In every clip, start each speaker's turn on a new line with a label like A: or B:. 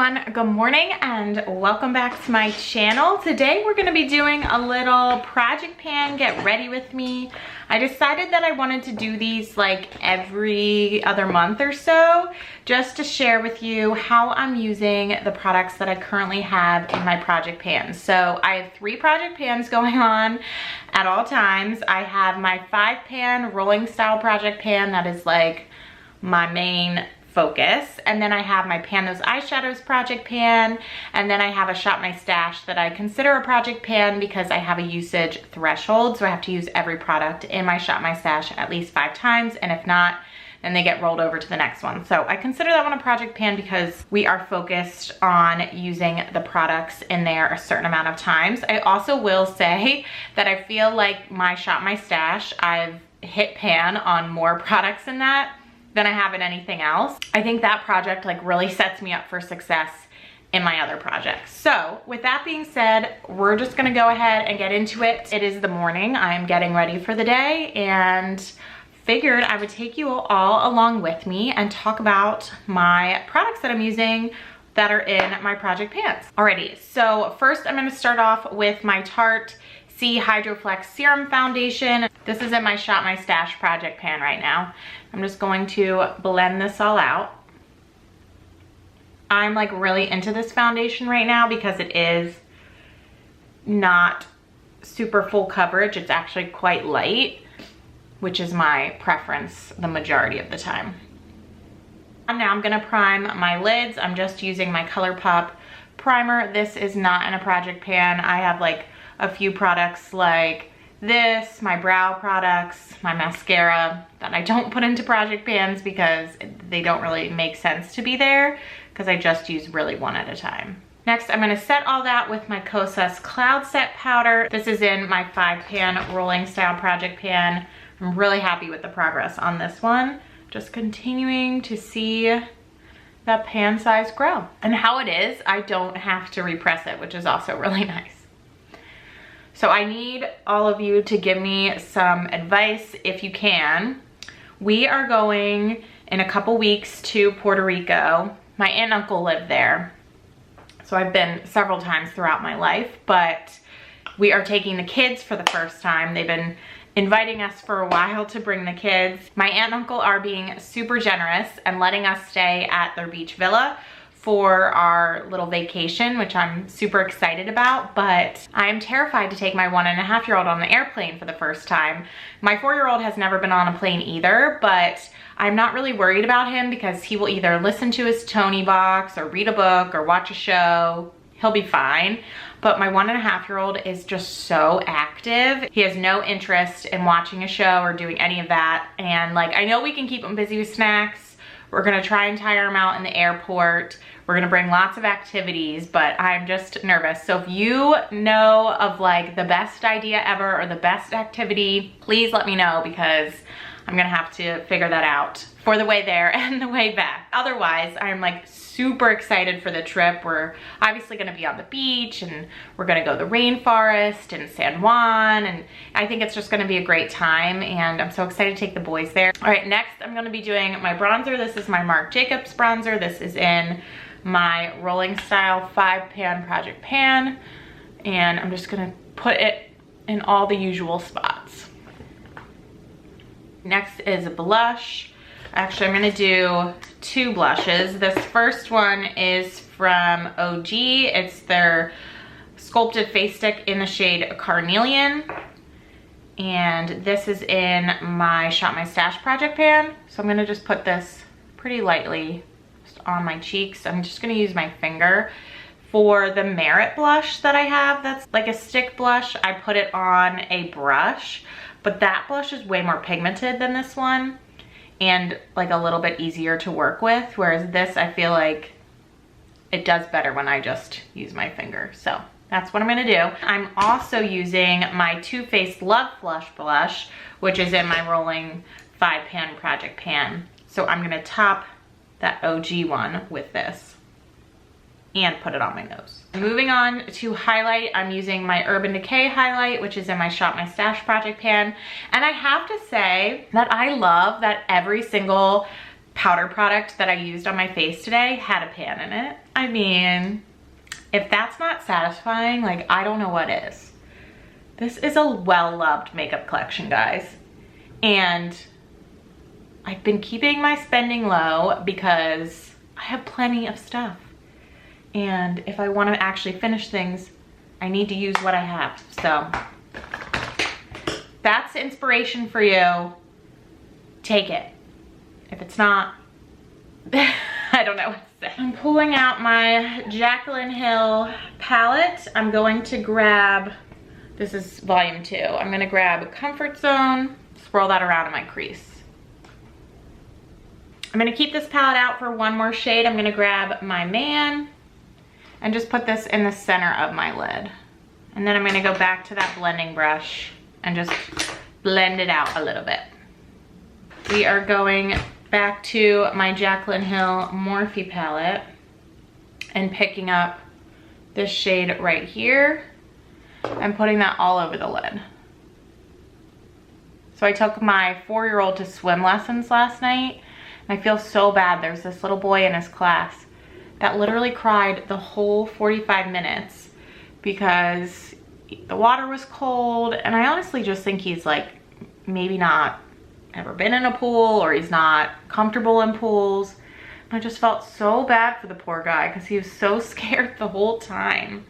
A: everyone, good morning and welcome back to my channel. Today we're going to be doing a little project pan get ready with me. I decided that I wanted to do these like every other month or so, just to share with you how I'm using the products that I currently have in my project pans. So I have 3 project pans going on at all times. I have my 5-pan rolling style project pan that is like my main focus, and then I have my Pan Those Eyeshadows project pan, and then I have a Shop My Stash that I consider a project pan because I have a usage threshold, so I have to use every product in my Shop My Stash at least 5 times, and if not, then they get rolled over to the next one. So I consider that one a project pan because we are focused on using the products in there a certain amount of times. I also will say that I feel like my Shop My Stash, I've hit pan on more products in that than I have in anything else. I think that project like really sets me up for success in my other projects. So with that being said, we're just gonna go ahead and get into it. It is the morning, I'm getting ready for the day, and figured I would take you all along with me and talk about my products that I'm using that are in my project pans. Alrighty, so first I'm gonna start off with my Tarte C Hydro-Flex Serum Foundation. This is in my Shop My Stash project pan right now. I'm just going to blend this all out. I'm like really into this foundation right now because it is not super full coverage. It's actually quite light, which is my preference the majority of the time. And now I'm gonna prime my lids. I'm just using my ColourPop primer. This is not in a project pan. I have like a few products like this, my brow products, my mascara that I don't put into project pans because they don't really make sense to be there because I just use really one at a time. Next, I'm gonna set all that with my Kosas Cloud Set Powder. This is in my 5-pan rolling style project pan. I'm really happy with the progress on this one. Just continuing to see that pan size grow. And how it is, I don't have to repress it, which is also really nice. So I need all of you to give me some advice if you can. We are going in a couple weeks to Puerto Rico. My aunt and uncle live there. So I've been several times throughout my life, but we are taking the kids for the first time. They've been inviting us for a while to bring the kids. My aunt and uncle are being super generous and letting us stay at their beach villa for our little vacation, which I'm super excited about, but I'm terrified to take my 1.5-year-old on the airplane for the first time. My 4-year-old has never been on a plane either, but I'm not really worried about him because he will either listen to his Tony box or read a book or watch a show. He'll be fine. But my 1.5-year-old is just so active. He has no interest in watching a show or doing any of that. And like, I know we can keep him busy with snacks. We're gonna try and tire him out in the airport. We're gonna bring lots of activities, but I'm just nervous. So if you know of like the best idea ever or the best activity, please let me know because I'm gonna have to figure that out for the way there and the way back. Otherwise, I'm like super excited for the trip. We're obviously gonna be on the beach and we're gonna go to the rainforest in San Juan, and I think it's just gonna be a great time, and I'm so excited to take the boys there. All right, next I'm gonna be doing my bronzer. This is my Marc Jacobs bronzer. This is in my rolling style 5-pan project pan, and I'm just gonna put it in all the usual spots. Next is a blush. Actually, I'm gonna do 2 blushes. This first one is from OG. It's their Sculpted Face Stick in the shade Carnelian. And this is in my Shop My Stash project pan. So I'm gonna just put this pretty lightly just on my cheeks. I'm just gonna use my finger. For the Merit blush that I have, that's like a stick blush, I put it on a brush, but that blush is way more pigmented than this one and like a little bit easier to work with, whereas this I feel like it does better when I just use my finger. So that's what I'm gonna do. I'm also using my Too Faced Love Flush blush, which is in my rolling 5-pan project pan. So I'm gonna top that OG one with this and put it on my nose. Moving on to highlight, I'm using my Urban Decay highlight, which is in my Shop My Stash project pan. And I have to say that I love that every single powder product that I used on my face today had a pan in it. I mean, if that's not satisfying, like, I don't know what is. This is a well-loved makeup collection, guys. And I've been keeping my spending low because I have plenty of stuff. And if I want to actually finish things, I need to use what I have. So that's inspiration for you. Take it. If it's not, I don't know what to say. I'm pulling out my Jaclyn Hill palette. I'm going to grab, this is volume 2. I'm gonna grab Comfort Zone, swirl that around in my crease. I'm gonna keep this palette out for one more shade. I'm gonna grab my Man and just put this in the center of my lid. And then I'm gonna go back to that blending brush and just blend it out a little bit. We are going back to my Jaclyn Hill Morphe palette and picking up this shade right here and putting that all over the lid. So I took my 4-year-old to swim lessons last night, and I feel so bad. There's this little boy in his class that literally cried the whole 45 minutes because the water was cold, and I honestly just think he's like maybe not ever been in a pool, or he's not comfortable in pools. And I just felt so bad for the poor guy because he was so scared the whole time.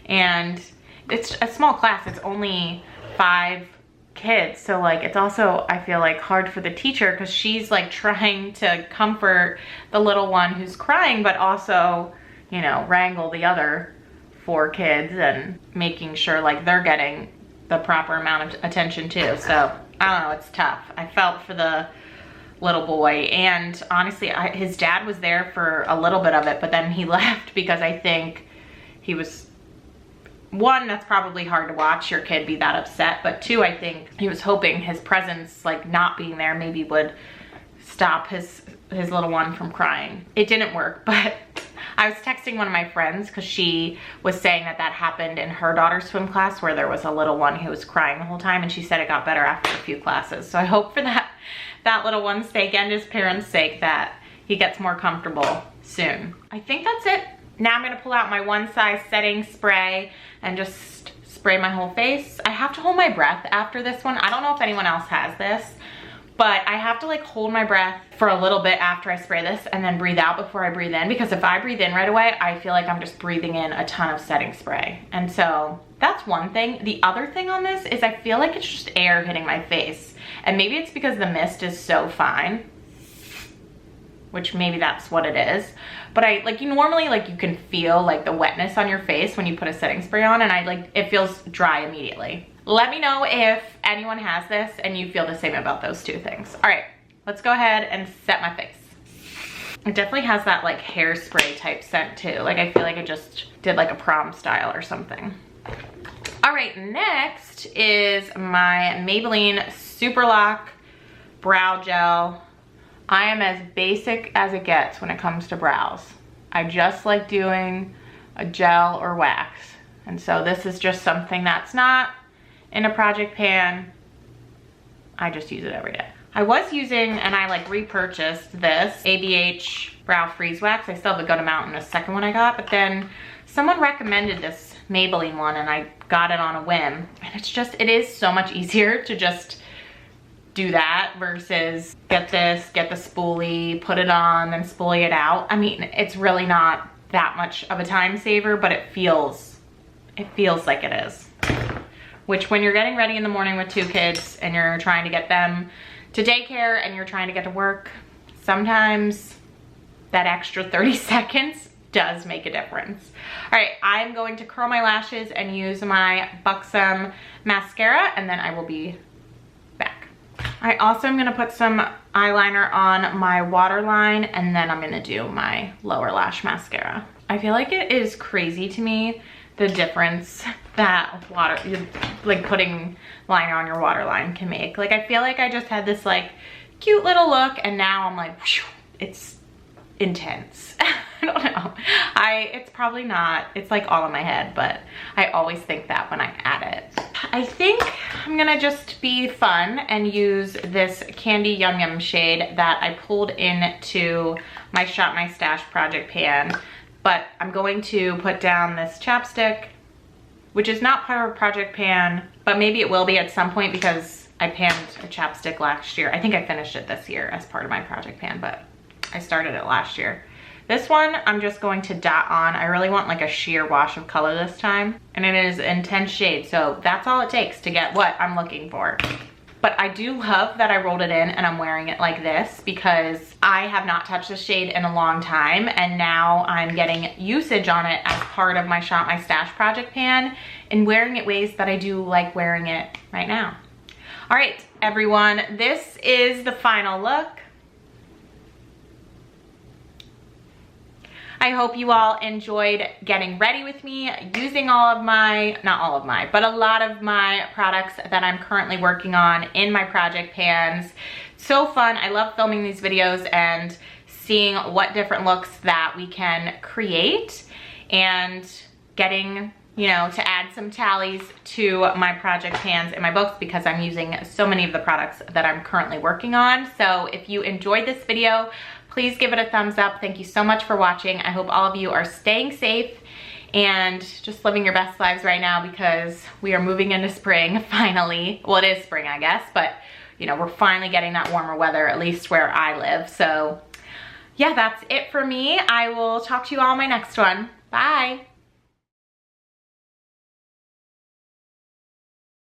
A: And it's a small class, it's only 5 kids, so like it's also, I feel like, hard for the teacher because she's like trying to comfort the little one who's crying, but also, you know, wrangle the other 4 kids and making sure like they're getting the proper amount of attention too. So I don't know, it's tough. I felt for the little boy, and honestly, his dad was there for a little bit of it, but then he left because I think he was, 1, that's probably hard to watch your kid be that upset, but 2, I think he was hoping his presence, like not being there, maybe would stop his little one from crying. It didn't work, but I was texting one of my friends because she was saying that that happened in her daughter's swim class where there was a little one who was crying the whole time, and she said it got better after a few classes. So I hope for that little one's sake and his parents' sake that he gets more comfortable soon. I think that's it. Now I'm gonna pull out my One Size setting spray and just spray my whole face. I have to hold my breath after this one. I don't know if anyone else has this, but I have to like hold my breath for a little bit after I spray this and then breathe out before I breathe in, because if I breathe in right away, I feel like I'm just breathing in a ton of setting spray. And so that's one thing. The other thing on this is I feel like it's just air hitting my face. And maybe it's because the mist is so fine, which maybe that's what it is. But I like, you normally like, you can feel like the wetness on your face when you put a setting spray on, and I like, it feels dry immediately. Let me know if anyone has this and you feel the same about those 2 things. All right, let's go ahead and set my face. It definitely has that like hairspray type scent too. Like I feel like I just did like a prom style or something. All right, next is my Maybelline Super Lock Brow Gel. I am as basic as it gets when it comes to brows. I just like doing a gel or wax. And so this is just something that's not in a project pan. I just use it every day. I was using, and I like repurchased this ABH Brow Freeze Wax. I still have a good amount in the second one I got, but then someone recommended this Maybelline one and I got it on a whim. And it's just, it is so much easier to just do that versus get this, get the spoolie, put it on, then spoolie it out. I mean, it's really not that much of a time saver, but it feels like it is. Which when you're getting ready in the morning with 2 kids and you're trying to get them to daycare and you're trying to get to work, sometimes that extra 30 seconds does make a difference. All right, I'm going to curl my lashes and use my Buxom mascara, and then I will be back. I also am gonna put some eyeliner on my waterline, and then I'm gonna do my lower lash mascara. I feel like it is crazy to me the difference that like putting liner on your waterline can make. Like I feel like I just had this like cute little look, and now I'm like, whew, it's intense. I don't know. It's probably not, it's like all in my head, but I always think that when I add it. I think I'm gonna just be fun and use this Candy Yum Yum shade that I pulled into my Shop My Stash project pan. But I'm going to put down this chapstick, which is not part of a project pan, but maybe it will be at some point because I panned a chapstick last year. I think I finished it this year as part of my project pan, but I started it last year. This one, I'm just going to dot on. I really want like a sheer wash of color this time. And it is intense shade, so that's all it takes to get what I'm looking for. But I do love that I rolled it in and I'm wearing it like this because I have not touched this shade in a long time, and now I'm getting usage on it as part of my Shop My Stash project pan and wearing it ways that I do like wearing it right now. All right, everyone, this is the final look. I hope you all enjoyed getting ready with me, using all of my, not all of my, but a lot of my products that I'm currently working on in my project pans. So fun. I love filming these videos and seeing what different looks that we can create and getting, you know, to add some tallies to my project pans in my books because I'm using so many of the products that I'm currently working on. So if you enjoyed this video, please give it a thumbs up. Thank you so much for watching. I hope all of you are staying safe and just living your best lives right now because we are moving into spring finally. Well, it is spring, I guess, but you know, we're finally getting that warmer weather, at least where I live. So yeah, that's it for me. I will talk to you all in my next one. Bye.